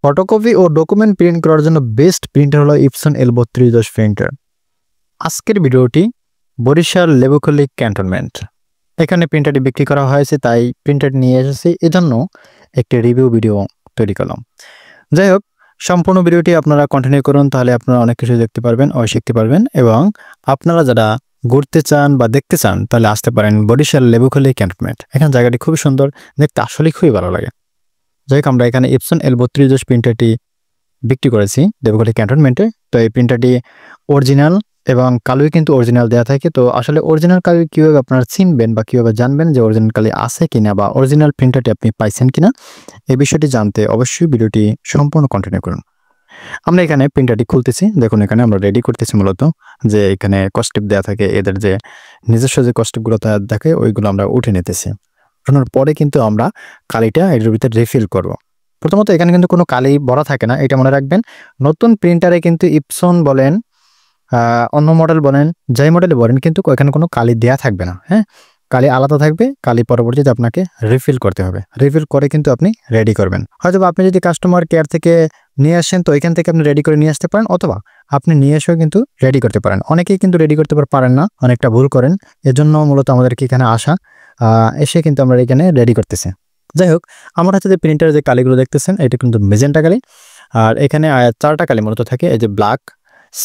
Photocopy ও document print করার জন্য best printer হলো ইপসন L3210 প্রিন্টার। আজকের ভিডিওটি বরিশাল লেবুখালী ক্যান্টনমেন্ট, এখানে প্রিন্টারটি বিক্রি করা হয়েছে, তাই প্রিন্টার নিয়ে এসেছি, এজন্য একটি রিভিউ ভিডিও তৈরি করলাম। যাই হোক, সম্পূর্ণ ভিডিওটি আপনারা কন্টিনিউ করুন, তাহলে আপনারা অনেক কিছু দেখতে পারবেন ও শিখতে পারবেন। এবং আপনারা যারা ঘুরতে চান বা দেখতে চান তাহলে আসতে পারেন বরিশাল লেবুখালী ক্যান্টনমেন্ট। এখানে জায়গাটি খুবই সুন্দর, দেখতে আসলে খুবই ভালো লাগে। যাই হোক, আমরা এখানে ইপসন L3210 প্রিন্টারটি বিক্রি করেছি লেবুখালী ক্যান্টনমেন্টে। তো এই প্রিন্টারটি অরিজিনাল এবং কালোই কিন্তু অরিজিনাল দেওয়া থাকে। তো আসলে অরিজিনাল কালি কীভাবে আপনারা চিনবেন বা কীভাবে জানবেন যে অরিজিনাল কালি আছে কিনা বা অরিজিনাল প্রিন্টারটি আপনি পাইছেন কিনা, এই বিষয়টি জানতে অবশ্যই ভিডিওটি সম্পূর্ণ কন্টিনিউ করুন। আমরা এখানে প্রিন্টারটি খুলতেছি, দেখুন এখানে আমরা রেডি করতেছি। মূলত যে এখানে কস্টিপ দেওয়া থাকে, এদের যে নিজস্ব যে কস্টিপগুলো থাকে ওইগুলো আমরা উঠে নিতেছি। ওঠানোর পরে কিন্তু আমরা কালিটা এটার ভিতরে রিফিল করব। প্রথমত এখানে কিন্তু কোনো কালি ভরা থাকে না, এটা মনে রাখবেন। নতুন প্রিন্টারে কিন্তু ইপসন বলেন, অন্য মডেল বলেন, যাই মডেলে বলেন, কিন্তু এখানে কোনো কালি দেয়া থাকবে না। হ্যাঁ, কালি আলাদা থাকবে, কালি পরবর্তীতে আপনাকে রিফিল করতে হবে। রিফিল করে কিন্তু আপনি রেডি করবেন। হয়তো আপনি যদি কাস্টমার কেয়ার থেকে নিয়ে আসেন তো এখান থেকে আপনি রেডি করে নিয়ে আসতে পারেন, অথবা আপনি নিয়ে এসেও কিন্তু রেডি করতে পারেন। অনেকেই কিন্তু রেডি করতে পারেন না, অনেকটা ভুল করেন। এজন্য মূলত আমাদেরকে এখানে আসা, এসে কিন্তু আমরা এখানে রেডি করতেছি। যাই হোক, আমার হাতে যে প্রিন্টারের যে কালিগুলো দেখতেছেন এটা কিন্তু মেজেন্টা কালি। আর এখানে 4টা কালি মূলত থাকে, এই যে ব্ল্যাক,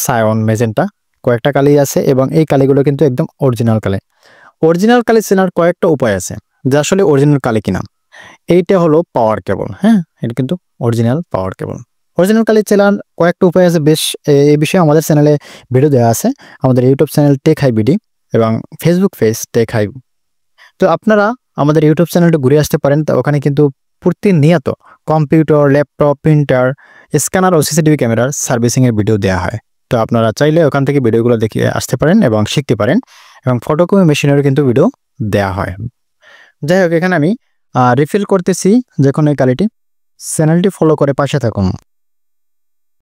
সায়ন, মেজেন্টা, কয়েকটা কালি আছে। এবং এই কালিগুলো কিন্তু একদম অরিজিনাল কালি। অরিজিনাল কালি চেনার কয়েকটা উপায় আছে যে আসলে অরিজিনাল কালি কিনা। এইটা হলো পাওয়ার কেবল। হ্যাঁ, এটা কিন্তু অরিজিনাল পাওয়ার কেবল। অরিজিনাল কালি চেনার কয়েকটা উপায় আছে, বেশ এই বিষয়ে আমাদের চ্যানেলে ভিডিও দেওয়া আছে। আমাদের YouTube channel Tech High BD এবং ফেসবুক পেজ টেক হাই। তো আপনারা আমাদের ইউটিউব চ্যানেলটা ঘুরে আসতে পারেন। তো ওখানে কিন্তু প্রতিনিয়ত কম্পিউটার, ল্যাপটপ, প্রিন্টার, স্ক্যানার ও সিসিটিভি ক্যামেরার সার্ভিসিংয়ের ভিডিও দেওয়া হয়। তো আপনারা চাইলে ওখান থেকে ভিডিওগুলো দেখে আসতে পারেন এবং শিখতে পারেন। এবং ফটোকপি মেশিনেরও কিন্তু ভিডিও দেওয়া হয়। যাই হোক, এখানে আমি রিফিল করতেছি যখন এই কালিটি। চ্যানেলটি ফলো করে পাশে থাকুন।